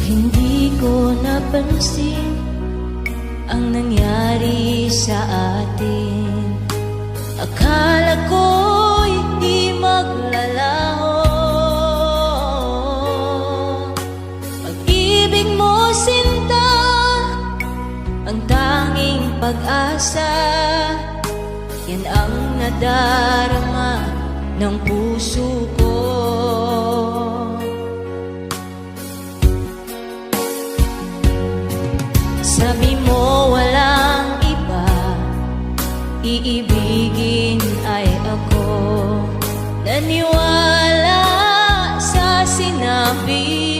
Hindi ko napansin ang nangyari sa atin. Akala ko'y di maglalaho. Pag-ibig mo, sinta, ang tanging pag-asa. Yan ang nadarama ng puso ko. Sabi mo walang iba, iibigin ay ako. Naniwala sa sinabi